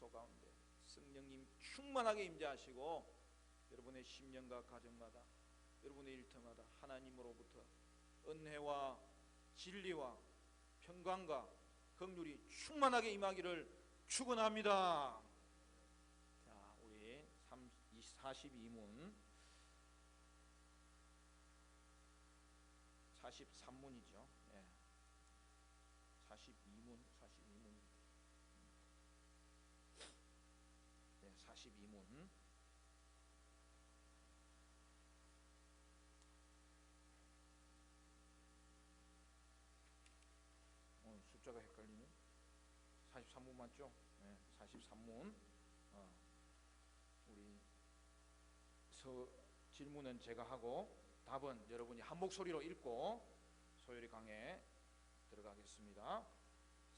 숙소 가운데 성령님 충만하게 임재하시고 여러분의 심령과 가정마다 여러분의 일터마다 하나님으로부터 은혜와 진리와 평강과 긍휼이 충만하게 임하기를 축원합니다. 자, 우리 42문 43문이죠. 예. 42문 네, 42문 숫자가 헷갈리네. 43문 맞죠? 네, 43문. 우리 질문은 제가 하고 답은 여러분이 한 목소리로 읽고 소요리 강에 들어가겠습니다.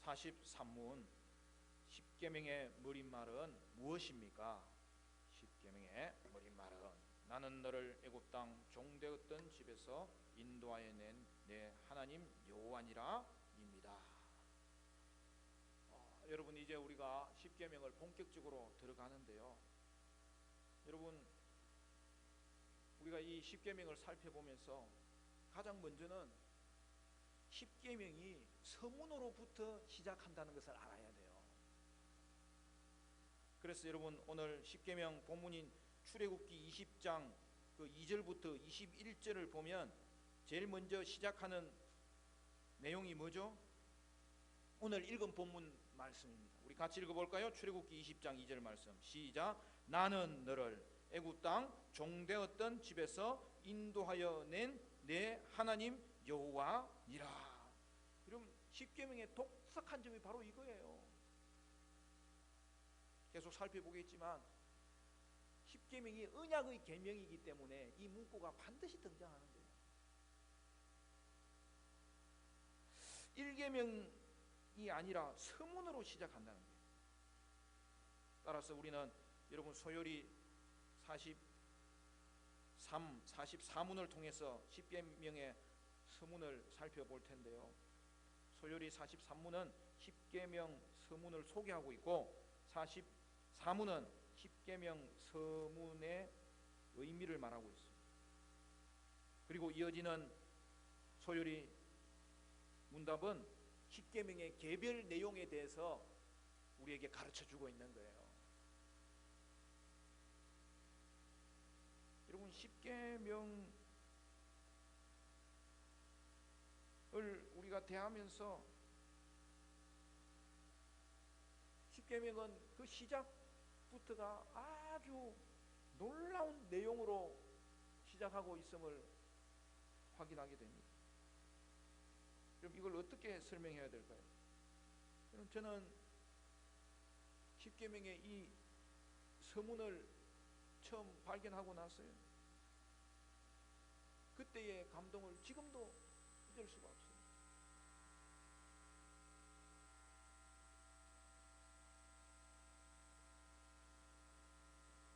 43문 십계명의 머릿말은 무엇입니까? 십계명의 머릿말은 나는 너를 애굽 땅 종되었던 집에서 인도하여 낸 내 하나님 여호와니라 입니다. 여러분, 이제 우리가 십계명을 본격적으로 들어가는데요. 여러분, 우리가 이 십계명을 살펴보면서 가장 먼저는 십계명이 서문으로부터 시작한다는 것을 알아야 돼요. 그래서 여러분, 오늘 십계명 본문인 출애굽기 20장 그 2절부터 21절을 보면 제일 먼저 시작하는 내용이 뭐죠? 오늘 읽은 본문 말씀입니다. 우리 같이 읽어볼까요? 출애굽기 20장 2절 말씀 시작. 나는 너를 애굽 땅 종되었던 집에서 인도하여 낸 내 하나님 여호와니라. 여러분, 십계명의 독특한 점이 바로 이거예요. 계속 살펴보겠지만 십계명이 언약의 계명이기 때문에 이 문구가 반드시 등장하는 거예요. 1계명이 아니라 서문으로 시작한다는 거예요. 따라서 우리는 여러분 소요리 44문을 통해서 십계명의 서문을 살펴볼 텐데요. 소요리 43문은 십계명 서문을 소개하고 있고 44문은 십계명 서문의 의미를 말하고 있습니다. 그리고 이어지는 소요리 문답은 십계명의 개별 내용에 대해서 우리에게 가르쳐주고 있는 거예요. 여러분, 십계명을 우리가 대하면서 십계명은 그 시작부터가 아주 놀라운 내용으로 시작하고 있음을 확인하게 됩니다. 그럼 이걸 어떻게 설명해야 될까요? 그럼 저는 십계명의 이 서문을 처음 발견하고 났어요. 그때의 감동을 지금도 잊을 수가 없어요.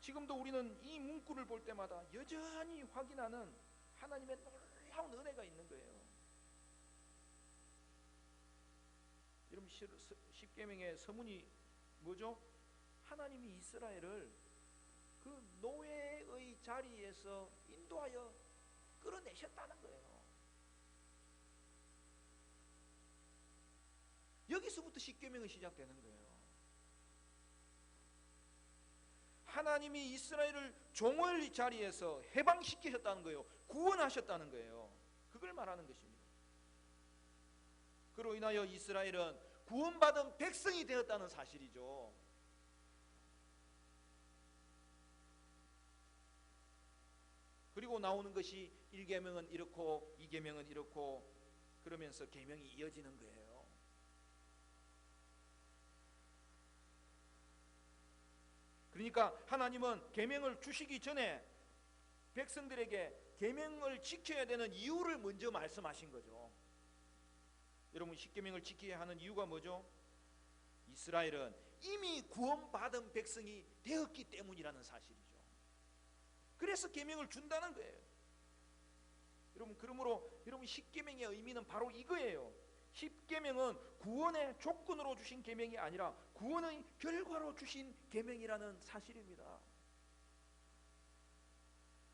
지금도 우리는 이 문구를 볼 때마다 여전히 확인하는 하나님의 놀라운 은혜가 있는 거예요. 여러분, 십계명의 서문이 뭐죠? 하나님이 이스라엘을 그 노예의 자리에서 인도하여 끌어내셨다는 거예요. 여기서부터 십계명이 시작되는 거예요. 하나님이 이스라엘을 종의 자리에서 해방시키셨다는 거예요. 구원하셨다는 거예요. 그걸 말하는 것입니다. 그로 인하여 이스라엘은 구원받은 백성이 되었다는 사실이죠. 그리고 나오는 것이 1계명은 이렇고 2계명은 이렇고 그러면서 계명이 이어지는 거예요. 그러니까 하나님은 계명을 주시기 전에 백성들에게 계명을 지켜야 되는 이유를 먼저 말씀하신 거죠. 여러분, 십계명을 지켜야 하는 이유가 뭐죠? 이스라엘은 이미 구원받은 백성이 되었기 때문이라는 사실이죠. 그래서 계명을 준다는 거예요. 여러분, 그러므로 여러분 십계명의 의미는 바로 이거예요. 십계명은 구원의 조건으로 주신 계명이 아니라 구원의 결과로 주신 계명이라는 사실입니다.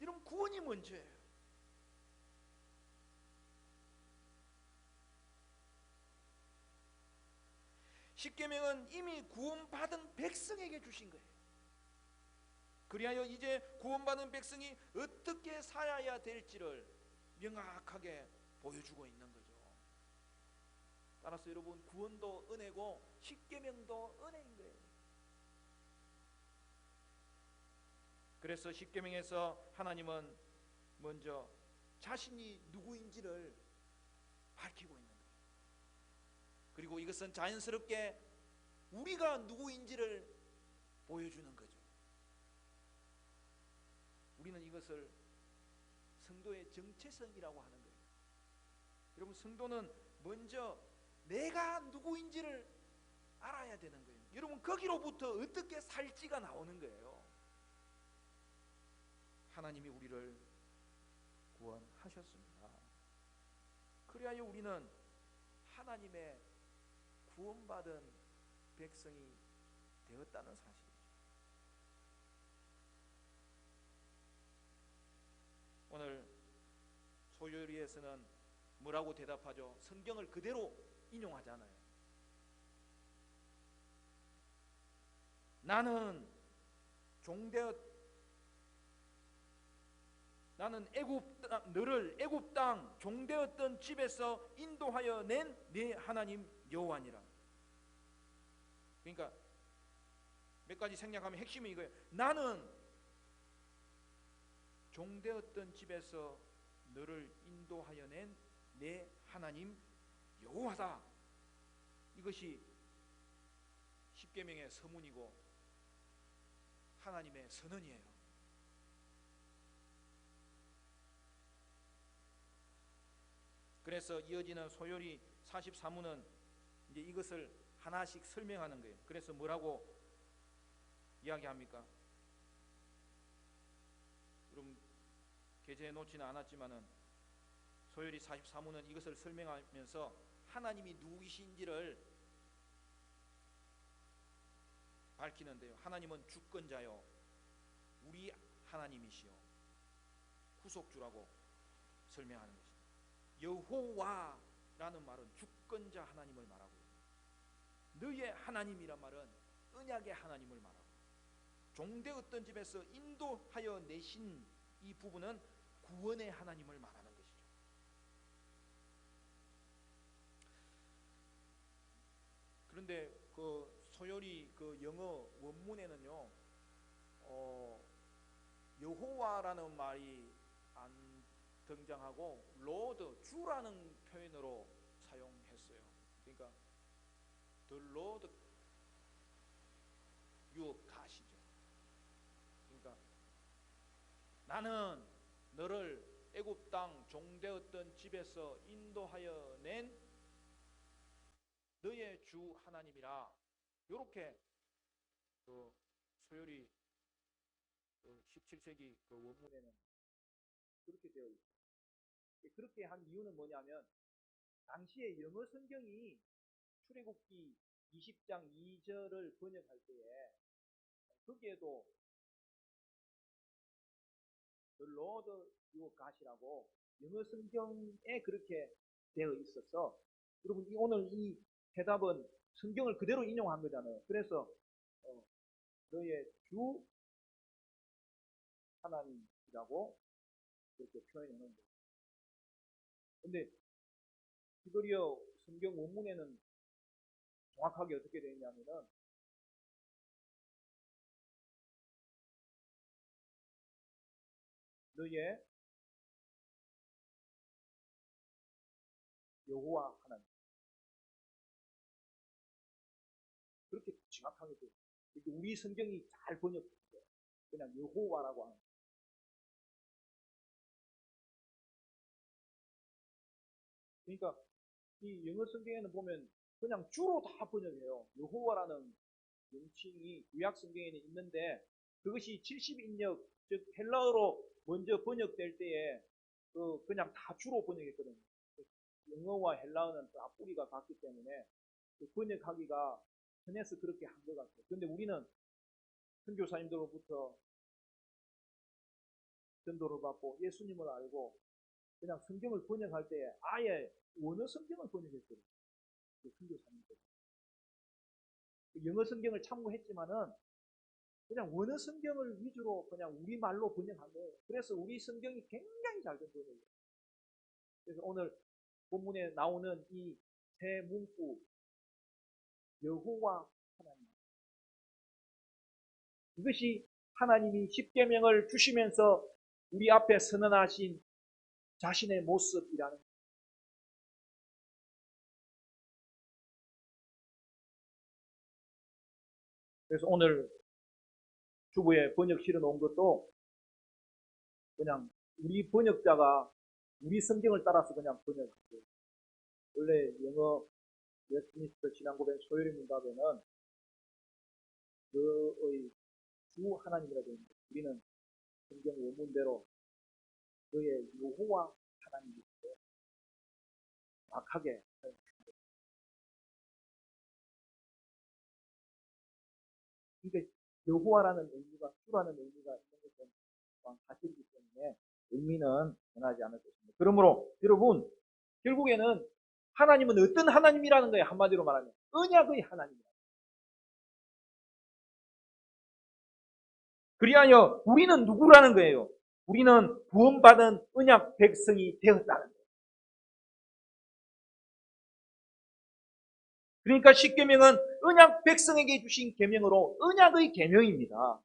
여러분, 구원이 먼저예요. 십계명은 이미 구원받은 백성에게 주신 거예요. 그리하여 이제 구원받은 백성이 어떻게 살아야 될지를 명확하게 보여주고 있는 거죠. 따라서 여러분, 구원도 은혜고 십계명도 은혜인 거예요. 그래서 십계명에서 하나님은 먼저 자신이 누구인지를 밝히고 있는 거예요. 그리고 이것은 자연스럽게 우리가 누구인지를 보여주는 거죠. 우리는 이것을 성도의 정체성이라고 하는 거예요. 여러분, 성도는 먼저 내가 누구인지를 알아야 되는 거예요. 여러분, 거기로부터 어떻게 살지가 나오는 거예요. 하나님이 우리를 구원하셨습니다. 그리하여 우리는 하나님의 구원받은 백성이 되었다는 사실이죠. 오늘 소요리에서는 뭐라고 대답하죠? 성경을 그대로 인용하잖아요. 나는 너를 애굽 땅 종되었던 집에서 인도하여 낸 네 하나님 여호와니라. 그러니까 몇 가지 생략하면 핵심이 이거예요. 나는 종되었던 집에서 너를 인도하여 낸 내 하나님 여호와다. 이것이 십계명의 서문이고 하나님의 선언이에요. 그래서 이어지는 소요리 44문은 이제 이것을 하나씩 설명하는 거예요. 그래서 뭐라고 이야기합니까? 여러분, 게재해 놓지는 않았지만은 소요리 44문은 이것을 설명하면서 하나님이 누구이신지를 밝히는데요. 하나님은 주권자요, 우리 하나님이시요, 구속주라고 설명하는 것입니다. 여호와라는 말은 주권자 하나님을 말하고, 너의 하나님이란 말은 언약의 하나님을 말하고, 종되었던 집에서 인도하여 내신 이 부분은 구원의 하나님을 말하는 것이죠. 그런데 그 소요리 그 영어 원문에는요, 여호와라는 말이 안 등장하고 로드, 주라는 표현으로 사용했어요. 그러니까 The Lord your God이죠. 그러니까 나는 너를 애굽 땅 종되었던 집에서 인도하여 낸 너의 주 하나님이라. 이렇게 그 소요리 17세기 그 원문에는 그렇게 되어 있어요. 그렇게 한 이유는 뭐냐면, 당시에 영어 성경이 출애굽기 20장 2절을 번역할 때에 거기에도 The Lord your God이라고 영어 성경에 그렇게 되어 있어서, 여러분, 오늘 이 대답은 성경을 그대로 인용한 거잖아요. 그래서 너의 주 하나님이라고 이렇게 표현하는 거예요. 근데 히브리어 성경 원문에는 정확하게 어떻게 되어 있냐면은, 너의 여호와 하나님, 그렇게 정확하게 돼요. 우리 성경이 잘 번역돼요. 그냥 여호와라고 하는 거예요. 그러니까 이 영어 성경에는 보면 그냥 주로 다 번역해요. 여호와라는 명칭이 구약 성경에는 있는데, 그것이 70인역, 즉 헬라어로 먼저 번역될 때에 그냥 다 주로 번역했거든요. 영어와 헬라어는 다 뿌리가 같기 때문에 그 번역하기가 편해서 그렇게 한 것 같아요. 그런데 우리는 선교사님들로부터 전도를 받고 예수님을 알고 그냥 성경을 번역할 때 아예 원어 성경을 번역했어요. 그 선교사님들. 영어 성경을 참고했지만은 그냥 원어 성경을 위주로 그냥 우리말로 번역한 거예요. 그래서 우리 성경이 굉장히 잘 된 번역이에요. 그래서 오늘 본문에 나오는 이 세 문구 여호와 하나님, 이것이 하나님이 십계명을 주시면서 우리 앞에 선언하신 자신의 모습이라는 거예요. 그래서 오늘 주부에 번역 실어 놓은 것도 그냥 우리 번역자가 우리 성경을 따라서 그냥 번역했어요. 원래 영어 웨스트민스터 신앙고백 소요리 문답에는 그의 주 하나님이라 되어 있는데 우리는 성경 원문대로 그의 여호와 하나님이시고 정확하게 사용했습니다. 그러니까 여호와라는 의미가 주라는 의미가 있는 것은 사실이기 때문에 의미는 변하지 않을 것입니다. 그러므로 여러분 결국에는 하나님은 어떤 하나님이라는 거예요. 한마디로 말하면 언약의 하나님이다. 그리하여 우리는 누구라는 거예요? 우리는 구원받은 언약 백성이 되었다는 거예요. 그러니까 십계명은 언약 백성에게 주신 계명으로 언약의 계명입니다.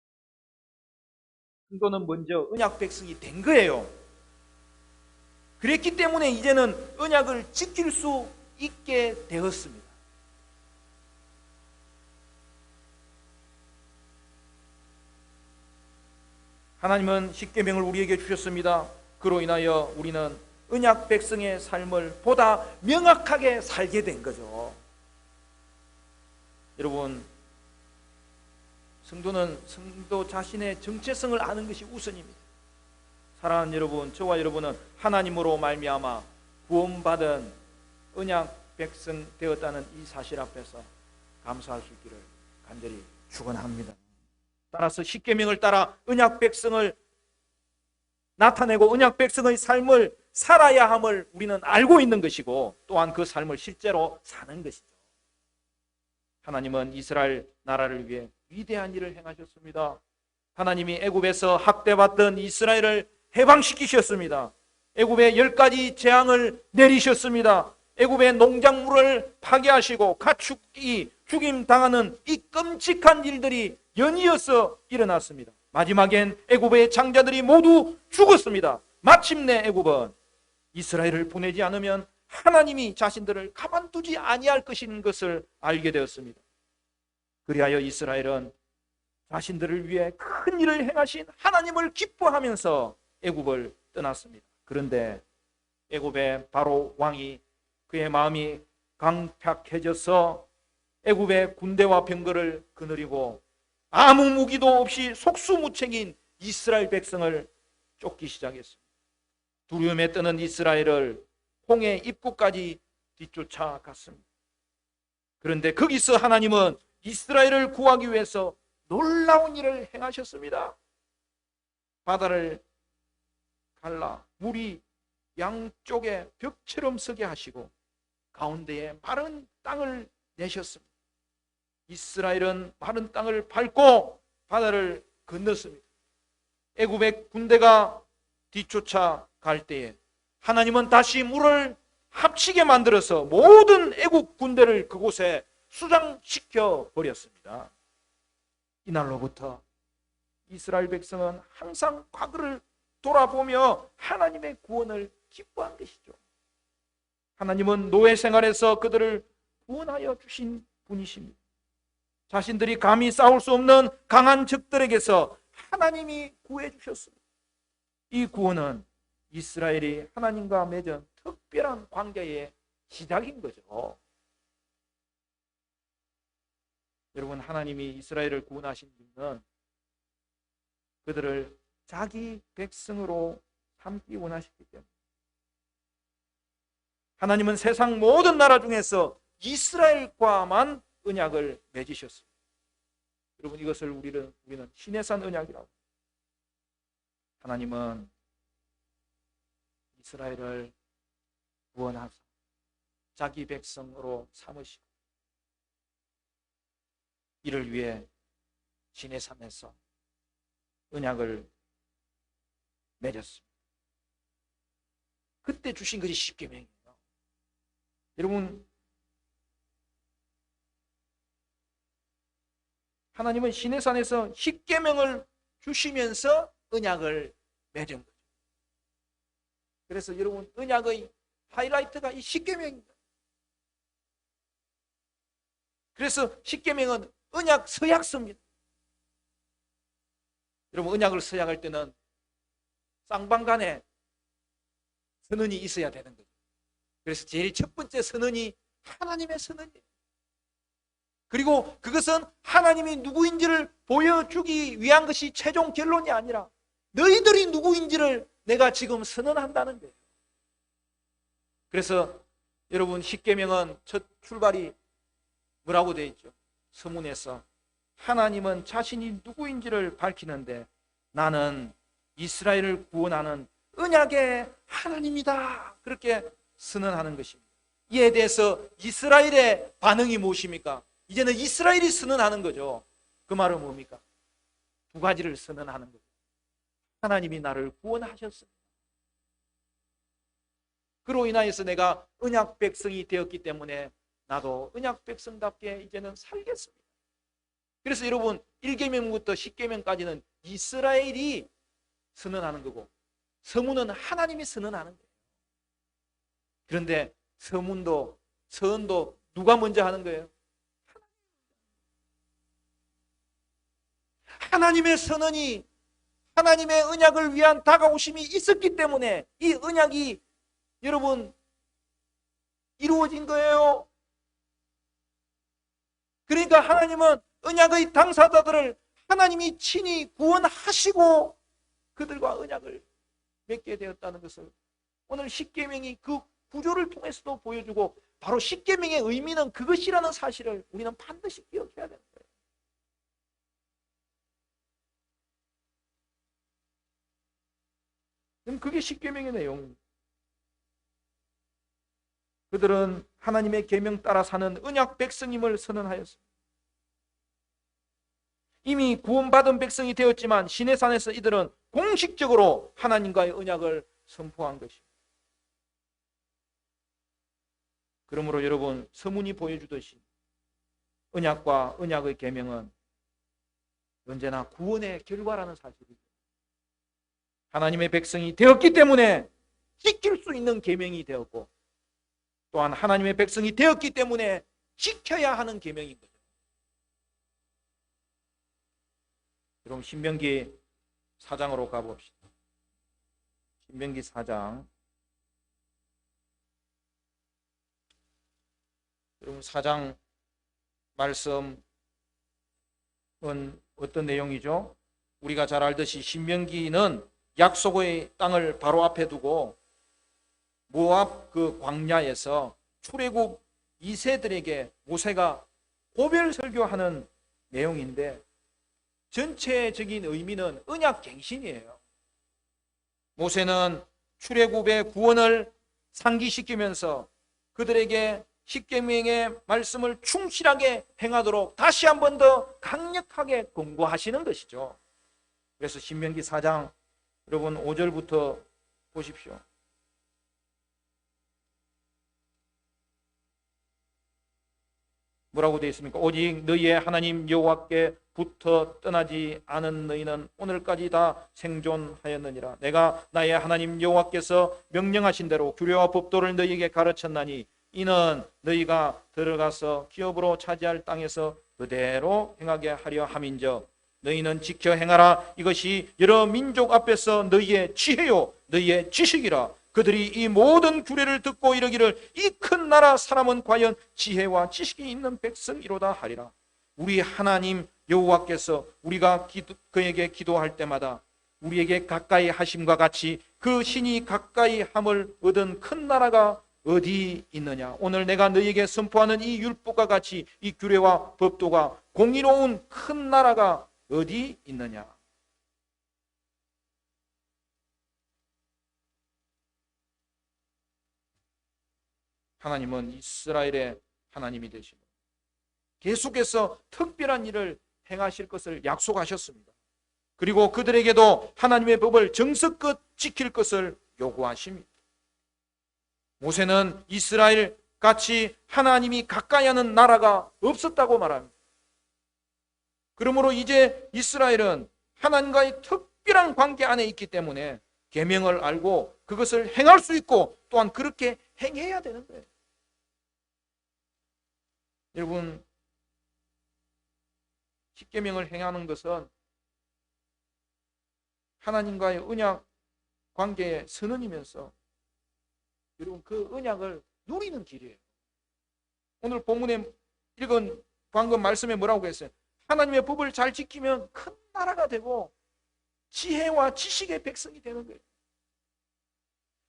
성도는 먼저 언약 백성이 된 거예요. 그랬기 때문에 이제는 언약을 지킬 수 있게 되었습니다. 하나님은 십계명을 우리에게 주셨습니다. 그로 인하여 우리는 언약 백성의 삶을 보다 명확하게 살게 된 거죠. 여러분, 성도는 성도 자신의 정체성을 아는 것이 우선입니다. 사랑하는 여러분, 저와 여러분은 하나님으로 말미암아 구원받은 언약 백성 되었다는 이 사실 앞에서 감사할 수 있기를 간절히 축원합니다. 따라서 십계명을 따라 언약 백성을 나타내고 언약 백성의 삶을 살아야 함을 우리는 알고 있는 것이고 또한 그 삶을 실제로 사는 것이죠. 하나님은 이스라엘 나라를 위해 위대한 일을 행하셨습니다. 하나님이 애굽에서 학대받던 이스라엘을 해방시키셨습니다. 애굽에 10가지 재앙을 내리셨습니다. 애굽의 농작물을 파괴하시고 가축이 죽임당하는 이 끔찍한 일들이 연이어서 일어났습니다. 마지막엔 애굽의 장자들이 모두 죽었습니다. 마침내 애굽은 이스라엘을 보내지 않으면 하나님이 자신들을 가만두지 아니할 것인 것을 알게 되었습니다. 그리하여 이스라엘은 자신들을 위해 큰 일을 행하신 하나님을 기뻐하면서 애굽을 떠났습니다. 그런데 애굽의 바로 왕이 그의 마음이 강팍해져서 애굽의 군대와 병거를 거느리고 아무 무기도 없이 속수무책인 이스라엘 백성을 쫓기 시작했습니다. 두려움에 떠는 이스라엘을 홍해 입구까지 뒤쫓아갔습니다. 그런데 거기서 하나님은 이스라엘을 구하기 위해서 놀라운 일을 행하셨습니다. 바다를 갈라 물이 양쪽에 벽처럼 서게 하시고 가운데에 마른 땅을 내셨습니다. 이스라엘은 마른 땅을 밟고 바다를 건넜습니다. 애굽의 군대가 뒤쫓아 갈 때에 하나님은 다시 물을 합치게 만들어서 모든 애국 군대를 그곳에 수장시켜 버렸습니다. 이날로부터 이스라엘 백성은 항상 과거를 돌아보며 하나님의 구원을 기뻐한 것이죠. 하나님은 노예 생활에서 그들을 구원하여 주신 분이십니다. 자신들이 감히 싸울 수 없는 강한 적들에게서 하나님이 구해 주셨습니다. 이 구원은 이스라엘이 하나님과 맺은 특별한 관계의 시작인 거죠. 여러분, 하나님이 이스라엘을 구원하신 이유는 그들을 자기 백성으로 삼기 원하시기 때문에 하나님은 세상 모든 나라 중에서 이스라엘과만 언약을 맺으셨습니다. 여러분, 이것을 우리는 시내산 언약이라고. 하나님은 이스라엘을 구원하사 자기 백성으로 삼으시고 이를 위해 시내산에서 언약을 맺었습니다. 그때 주신 것이 십계명이에요. 여러분, 하나님은 시내산에서 십계명을 주시면서 언약을 맺은 거죠. 그래서 여러분, 언약의 하이라이트가 이 십계명입니다. 그래서 십계명은 언약 서약서입니다. 여러분, 언약을 서약할 때는 쌍방간에 선언이 있어야 되는 거죠. 그래서 제일 첫 번째 선언이 하나님의 선언이에요. 그리고 그것은 하나님이 누구인지를 보여주기 위한 것이 최종 결론이 아니라 너희들이 누구인지를 내가 지금 선언한다는 거예요. 그래서 여러분, 십계명은 첫 출발이 뭐라고 되어 있죠? 서문에서 하나님은 자신이 누구인지를 밝히는데 나는 이스라엘을 구원하는 언약의 하나님이다, 그렇게 선언하는 것입니다. 이에 대해서 이스라엘의 반응이 무엇입니까? 이제는 이스라엘이 선언하는 거죠. 그 말은 뭡니까? 두 가지를 선언하는 거죠. 하나님이 나를 구원하셨습니다. 그로 인하여서 내가 언약 백성이 되었기 때문에 나도 언약 백성답게 이제는 살겠습니다. 그래서 여러분, 1계명부터 10계명까지는 이스라엘이 선언하는 거고 서문은 하나님이 선언하는 거예요. 그런데 서문도 서언도 누가 먼저 하는 거예요? 하나님의 선언이, 하나님의 언약을 위한 다가오심이 있었기 때문에 이 언약이 여러분 이루어진 거예요. 그러니까 하나님은 언약의 당사자들을 하나님이 친히 구원하시고 그들과 언약을 맺게 되었다는 것을 오늘 십계명이 그 구조를 통해서도 보여주고, 바로 십계명의 의미는 그것이라는 사실을 우리는 반드시 기억해야 되는 거예요. 그럼 그게 십계명의 내용입니다. 그들은 하나님의 계명 따라 사는 언약 백성임을 선언하였습니다. 이미 구원받은 백성이 되었지만 시내산에서 이들은 공식적으로 하나님과의 언약을 선포한 것입니다. 그러므로 여러분, 서문이 보여주듯이 언약과 언약의 계명은 언제나 구원의 결과라는 사실이죠. 하나님의 백성이 되었기 때문에 지킬 수 있는 계명이 되었고, 또한 하나님의 백성이 되었기 때문에 지켜야 하는 계명인 거죠. 그럼 신명기 4장으로 가봅시다. 신명기 4장. 여러분, 4장 말씀은 어떤 내용이죠? 우리가 잘 알듯이 신명기는 약속의 땅을 바로 앞에 두고 모압 그 광야에서 출애굽 2세들에게 모세가 고별 설교하는 내용인데, 전체적인 의미는 언약 갱신이에요. 모세는 출애굽의 구원을 상기시키면서 그들에게 십계명의 말씀을 충실하게 행하도록 다시 한 번 더 강력하게 권고하시는 것이죠. 그래서 신명기 4장 여러분 5절부터 보십시오. 뭐라고 되어 있습니까? 오직 너희의 하나님 여호와께 부터 떠나지 않은 너희는 오늘까지 다 생존하였느니라. 내가 나의 하나님 여호와께서 명령하신 대로 규례와 법도를 너희에게 가르쳤나니 이는 너희가 들어가서 기업으로 차지할 땅에서 그대로 행하게 하려 함인즉 너희는 지켜 행하라. 이것이 여러 민족 앞에서 너희의 지혜요 너희의 지식이라. 그들이 이 모든 규례를 듣고 이르기를 이 큰 나라 사람은 과연 지혜와 지식이 있는 백성이로다 하리라. 우리 하나님 여호와께서 우리가 그에게 기도할 때마다 우리에게 가까이 하심과 같이 그 신이 가까이 함을 얻은 큰 나라가 어디 있느냐? 오늘 내가 너희에게 선포하는 이 율법과 같이 이 규례와 법도가 공의로운 큰 나라가 어디 있느냐? 하나님은 이스라엘의 하나님이 되시고 계속해서 특별한 일을 행하실 것을 약속하셨습니다. 그리고 그들에게도 하나님의 법을 정성껏 지킬 것을 요구하십니다. 모세는 이스라엘 같이 하나님이 가까이 하는 나라가 없었다고 말합니다. 그러므로 이제 이스라엘은 하나님과의 특별한 관계 안에 있기 때문에 계명을 알고 그것을 행할 수 있고 또한 그렇게 행해야 되는 거예요. 여러분, 십계명을 행하는 것은 하나님과의 언약 관계의 선언이면서 여러분 그 언약을 누리는 길이에요. 오늘 본문에 읽은 방금 말씀에 뭐라고 했어요? 하나님의 법을 잘 지키면 큰 나라가 되고 지혜와 지식의 백성이 되는 거예요.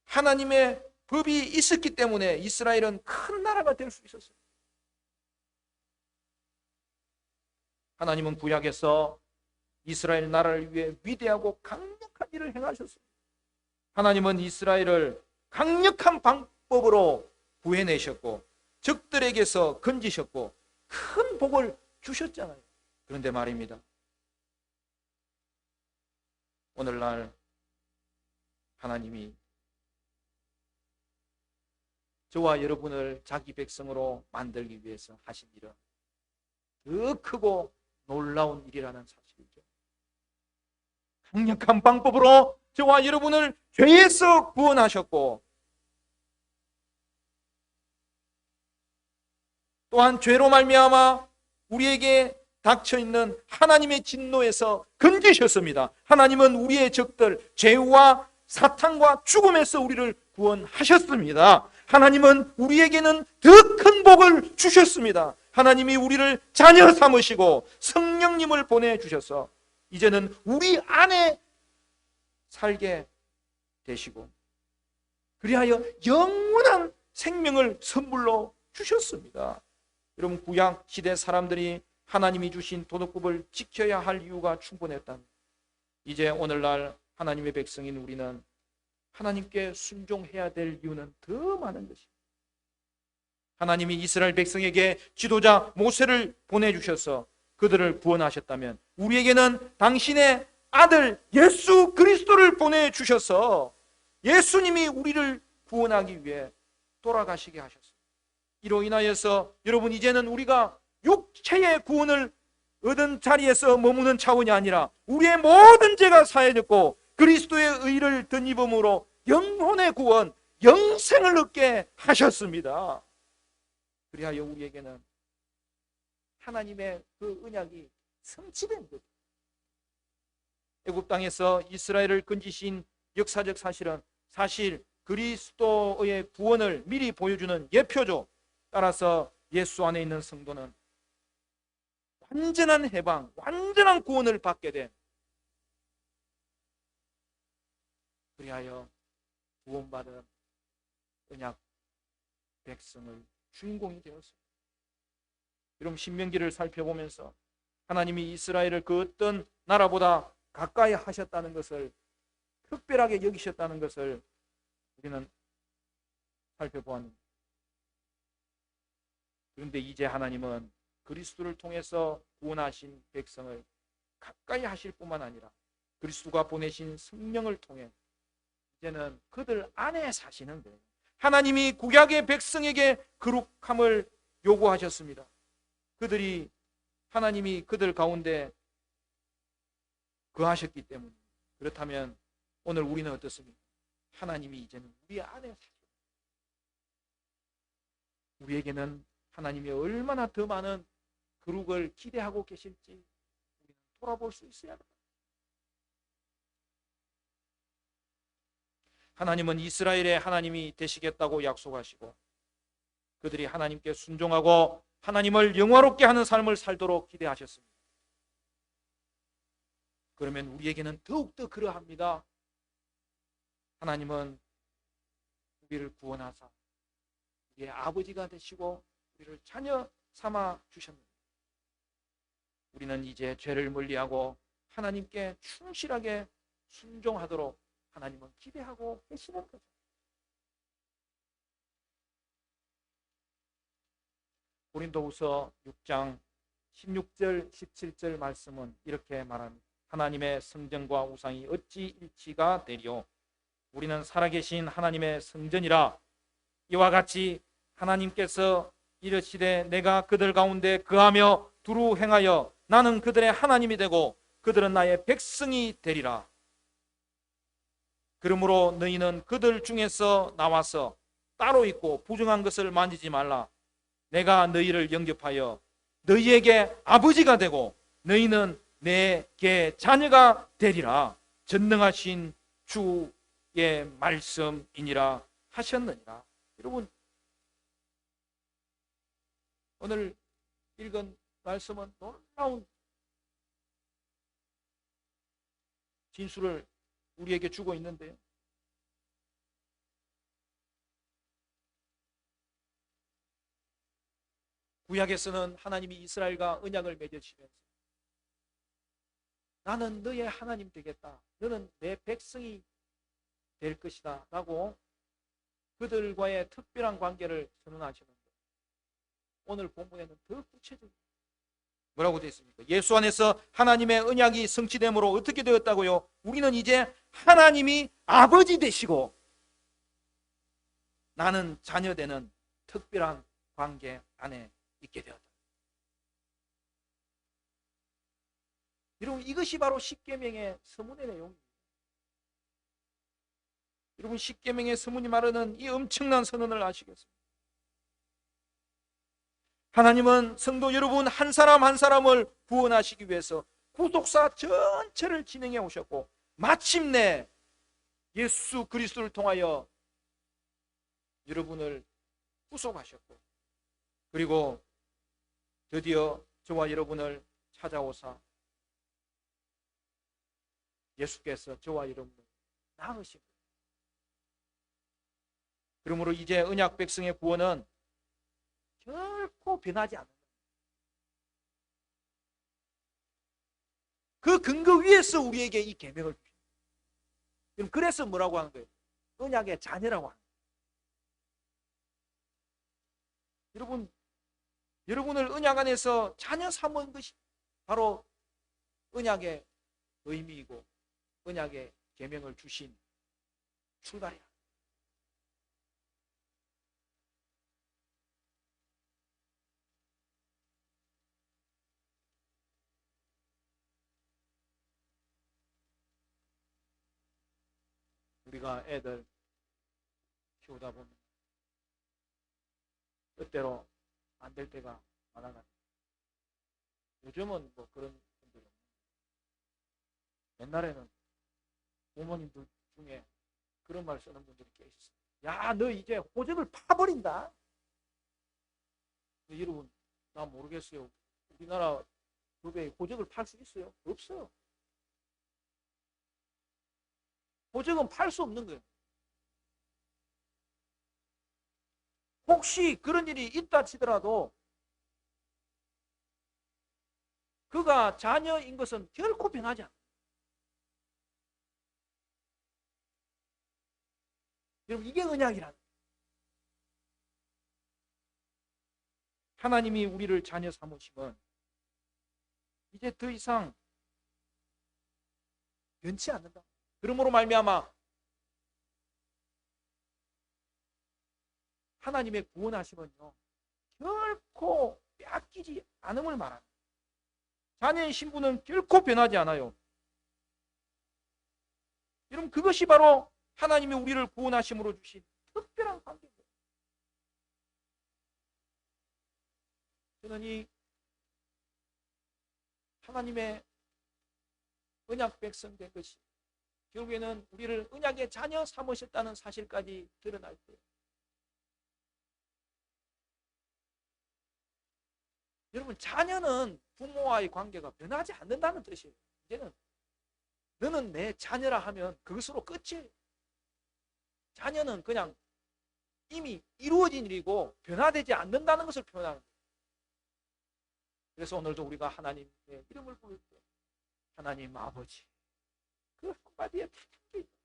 하나님의 법이 있었기 때문에 이스라엘은 큰 나라가 될 수 있었어요. 하나님은 구약에서 이스라엘 나라를 위해 위대하고 강력한 일을 행하셨습니다. 하나님은 이스라엘을 강력한 방법으로 구해내셨고 적들에게서 건지셨고 큰 복을 주셨잖아요. 그런데 말입니다, 오늘날 하나님이 저와 여러분을 자기 백성으로 만들기 위해서 하신 일은 더 크고 놀라운 일이라는 사실이죠. 강력한 방법으로 저와 여러분을 죄에서 구원하셨고 또한 죄로 말미암아 우리에게 닥쳐있는 하나님의 진노에서 건지셨습니다. 하나님은 우리의 적들 죄와 사탄과 죽음에서 우리를 구원하셨습니다. 하나님은 우리에게는 더 큰 복을 주셨습니다. 하나님이 우리를 자녀 삼으시고 성령님을 보내주셔서 이제는 우리 안에 살게 되시고 그리하여 영원한 생명을 선물로 주셨습니다. 여러분, 구약 시대 사람들이 하나님이 주신 도덕법을 지켜야 할 이유가 충분했답니다. 이제 오늘날 하나님의 백성인 우리는 하나님께 순종해야 될 이유는 더 많은 것입니다. 하나님이 이스라엘 백성에게 지도자 모세를 보내주셔서 그들을 구원하셨다면 우리에게는 당신의 아들 예수 그리스도를 보내주셔서 예수님이 우리를 구원하기 위해 돌아가시게 하셨습니다. 이로 인하여서 여러분, 이제는 우리가 육체의 구원을 얻은 자리에서 머무는 차원이 아니라 우리의 모든 죄가 사해졌고 그리스도의 의를 덧입음으로 영혼의 구원, 영생을 얻게 하셨습니다. 그리하여 우리에게는 하나님의 그 언약이 성취된 것. 애굽 땅에서 이스라엘을 건지신 역사적 사실은 사실 그리스도의 구원을 미리 보여주는 예표죠. 따라서 예수 안에 있는 성도는 완전한 해방, 완전한 구원을 받게 된, 그리하여 구원받은 언약 백성의 주인공이 되었습니다. 여러분, 신명기를 살펴보면서 하나님이 이스라엘을 그 어떤 나라보다 가까이 하셨다는 것을, 특별하게 여기셨다는 것을 우리는 살펴보았는데, 그런데 이제 하나님은 그리스도를 통해서 구원하신 백성을 가까이 하실 뿐만 아니라 그리스도가 보내신 성령을 통해 이제는 그들 안에 사시는 거예요. 하나님이 구약의 백성에게 거룩함을 요구하셨습니다. 하나님이 그들 가운데 거하셨기 때문에. 그렇다면 오늘 우리는 어떻습니까? 하나님이 이제는 우리 안에 사십니다. 우리에게는 하나님이 얼마나 더 많은 거룩을 기대하고 계실지 우리는 돌아볼 수 있어야 합니다. 하나님은 이스라엘의 하나님이 되시겠다고 약속하시고 그들이 하나님께 순종하고 하나님을 영화롭게 하는 삶을 살도록 기대하셨습니다. 그러면 우리에게는 더욱더 그러합니다. 하나님은 우리를 구원하사 우리의 아버지가 되시고 우리를 자녀 삼아 주셨습니다. 우리는 이제 죄를 멀리하고 하나님께 충실하게 순종하도록 하나님은 기대하고 계시는 거죠. 고린도후서 6장 16절 17절 말씀은 이렇게 말합니다. 하나님의 성전과 우상이 어찌 일치가 되리요? 우리는 살아계신 하나님의 성전이라. 이와 같이 하나님께서 이르시되 내가 그들 가운데 거하며 두루 행하여 나는 그들의 하나님이 되고 그들은 나의 백성이 되리라. 그러므로 너희는 그들 중에서 나와서 따로 있고 부정한 것을 만지지 말라. 내가 너희를 영접하여 너희에게 아버지가 되고 너희는 내게 자녀가 되리라. 전능하신 주의 말씀이니라 하셨느니라. 여러분, 오늘 읽은 말씀은 놀라운 진술을 우리에게 주고 있는데요. 구약에서는 하나님이 이스라엘과 언약을 맺으시면서 나는 너의 하나님 되겠다, 너는 내 백성이 될 것이다 라고 그들과의 특별한 관계를 선언하시는데, 오늘 본문에는 더 구체적으로 뭐라고 되어 있습니까? 예수 안에서 하나님의 언약이 성취됨으로 어떻게 되었다고요? 우리는 이제 하나님이 아버지 되시고 나는 자녀 되는 특별한 관계 안에 있게 되었다. 여러분, 이것이 바로 십계명의 서문의 내용입니다. 여러분, 십계명의 서문이 말하는 이 엄청난 선언을 아시겠습니까? 하나님은 성도 여러분 한 사람 한 사람을 구원하시기 위해서 구속사 전체를 진행해 오셨고, 마침내 예수 그리스도를 통하여 여러분을 구속하셨고, 그리고 드디어 저와 여러분을 찾아오사 예수께서 저와 여러분을 낳으신 거예요. 그러므로 이제 언약 백성의 구원은 결코 변하지 않는다. 그 근거 위에서 우리에게 이 계명을 주십니다. 그래서 뭐라고 하는 거예요? 언약의 자녀라고 하는 거예요. 여러분을 언약 안에서 자녀 삼은 것이 바로 언약의 의미이고 언약의 계명을 주신 출발이야. 우리가 애들 키우다 보면 뜻대로 안 될 때가 많아가지고, 요즘은 뭐 그런 분들이 없는데, 옛날에는 부모님들 중에 그런 말 쓰는 분들이 꽤 있어요. 야, 너 이제 호적을 파버린다. 여러분, 나 모르겠어요. 우리나라 법에 호적을 팔 수 있어요? 없어요. 호적은 팔 수 없는 거예요. 혹시 그런 일이 있다 치더라도 그가 자녀인 것은 결코 변하지 않아요. 여러분, 이게 언약이라는 거예요. 하나님이 우리를 자녀 삼으시면 이제 더 이상 변치 않는다. 그러므로 말미암아 하나님의 구원하심은요, 결코 빼앗기지 않음을 말합니다. 자녀의 신분은 결코 변하지 않아요. 여러분, 그것이 바로 하나님이 우리를 구원하심으로 주신 특별한 관계입니다. 저는 이 하나님의 언약 백성 된 것이 결국에는 우리를 언약의 자녀 삼으셨다는 사실까지 드러날 때, 여러분, 자녀는 부모와의 관계가 변하지 않는다는 뜻이에요. 이제는 너는 내 자녀라 하면 그것으로 끝이에요. 자녀는 그냥 이미 이루어진 일이고 변화되지 않는다는 것을 표현하는 거예요. 그래서 오늘도 우리가 하나님의 이름을 부를 때 하나님 아버지, 그 한마디에 다 담겨 있어요.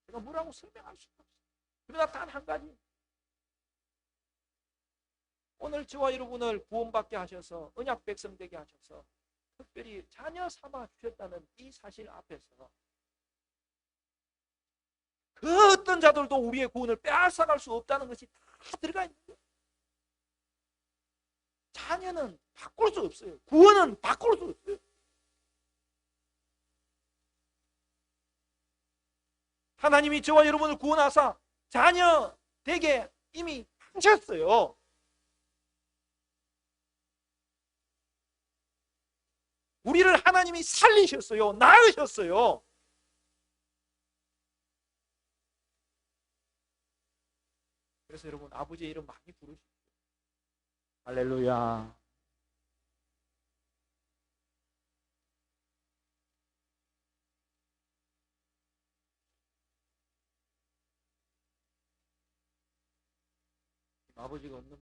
제가 뭐라고 설명할 수가 없어요. 그러나 단 한 가지, 오늘 저와 여러분을 구원받게 하셔서 언약 백성 되게 하셔서 특별히 자녀 삼아 주셨다는 이 사실 앞에서 그 어떤 자들도 우리의 구원을 빼앗아갈 수 없다는 것이 다 들어가 있는 거예요. 자녀는 바꿀 수 없어요. 구원은 바꿀 수 없어요. 하나님이 저와 여러분을 구원하사 자녀 되게 이미 하셨어요. 우리를 하나님이 살리셨어요. 낳으셨어요. 그래서 여러분 아버지의 이름 많이 부르십시오. 할렐루야. 아버지가 없는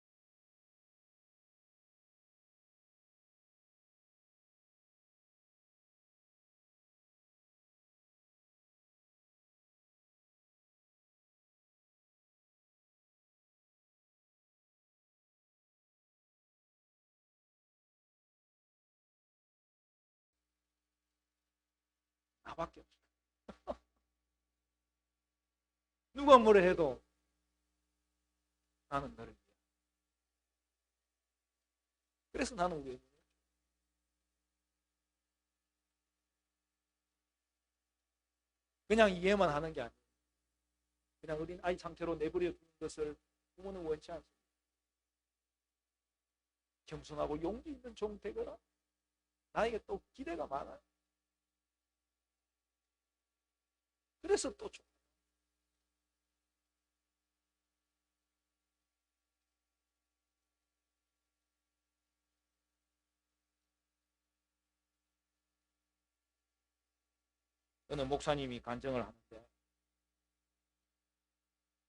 나밖에 없어. 누가 뭐라 해도 나는 너를 위해. 그래서 나는 우리 그냥 이해만 하는 게 아니에요. 그냥 어린 아이 상태로 내버려 두는 것을 부모는 원치 않습니다. 겸손하고 용기 있는 종 되거나 나에게 또 기대가 많아요. 그래서 또 어느 목사님이 간증을 하는데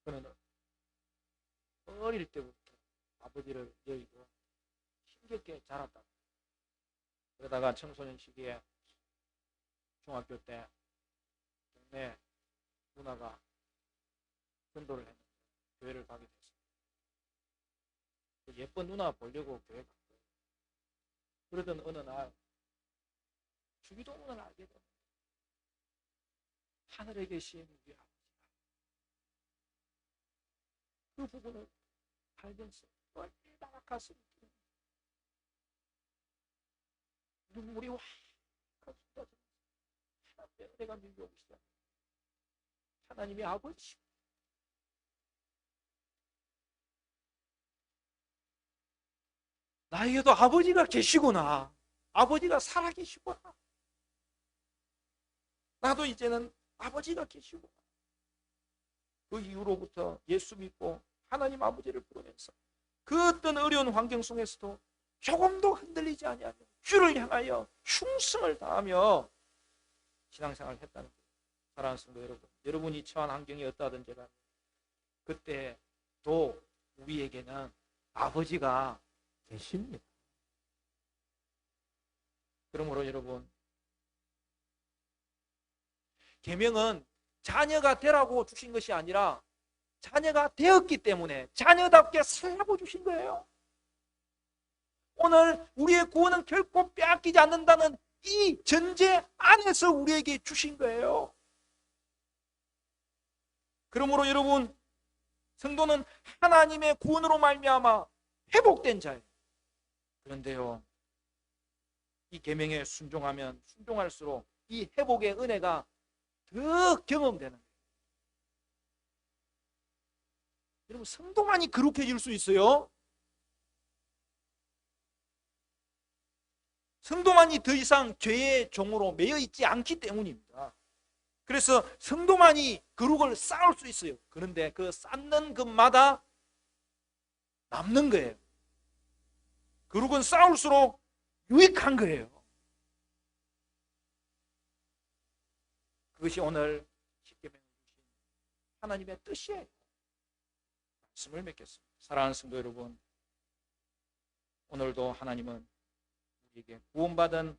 그는 어릴 때부터 아버지를 여의고 힘겹게 자랐다. 그러다가 청소년 시기에 중학교 때 동네 누나가 전도를 했는데 교회를 가게 됐어요. 예쁜 누나 보려고 교회 갔어요. 그러던 어느 날 주기도문을 알게 됩니다. 하늘에 계신 우리 아버지가 그 부분을 알면서 얼마나 가슴이 눈물이 확 쏟아지면서 하나님의 은혜가 밀려오기 시작합니다. 하나님의 아버지, 나에게도 아버지가 계시구나. 아버지가 살아계시구나. 나도 이제는 아버지가 계시구나. 그 이후로부터 예수 믿고 하나님 아버지를 부르면서 그 어떤 어려운 환경 속에서도 조금도 흔들리지 아니하며 주를 향하여 충성을 다하며 신앙생활을 했다는 거예요. 사랑하는 성도 여러분, 여러분이 처한 환경이 어떠하든지 간에 그때 또 우리에게는 아버지가 계십니다. 그러므로 여러분, 계명은 자녀가 되라고 주신 것이 아니라 자녀가 되었기 때문에 자녀답게 살라고 주신 거예요. 오늘 우리의 구원은 결코 빼앗기지 않는다는 이 전제 안에서 우리에게 주신 거예요. 그러므로 여러분, 성도는 하나님의 구원으로 말미암아 회복된 자예요. 그런데요, 이 계명에 순종하면 순종할수록 이 회복의 은혜가 더 경험되는 거예요. 여러분, 성도만이 거룩해질 수 있어요. 성도만이 더 이상 죄의 종으로 매여 있지 않기 때문입니다. 그래서 성도만이 거룩을 쌓을 수 있어요. 그런데 그 쌓는 것마다 남는 거예요. 거룩은 쌓을수록 유익한 거예요. 그것이 오늘 십계명을 주신 하나님의 뜻이에요. 말씀을 맺겠습니다. 사랑하는 성도 여러분, 오늘도 하나님은 우리에게 구원받은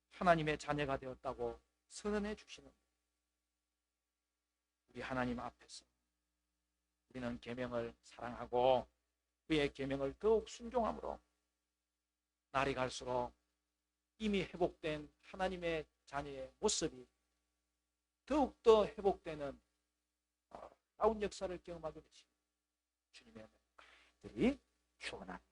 하나님의 자녀가 되었다고 선언해 주시는 우리 하나님 앞에서 우리는 계명을 사랑하고 그의 계명을 더욱 순종함으로 날이 갈수록 이미 회복된 하나님의 자녀의 모습이 더욱더 회복되는 나온 역사를 경험하게 되시고 주님의 은혜를 간절히 축원합니다.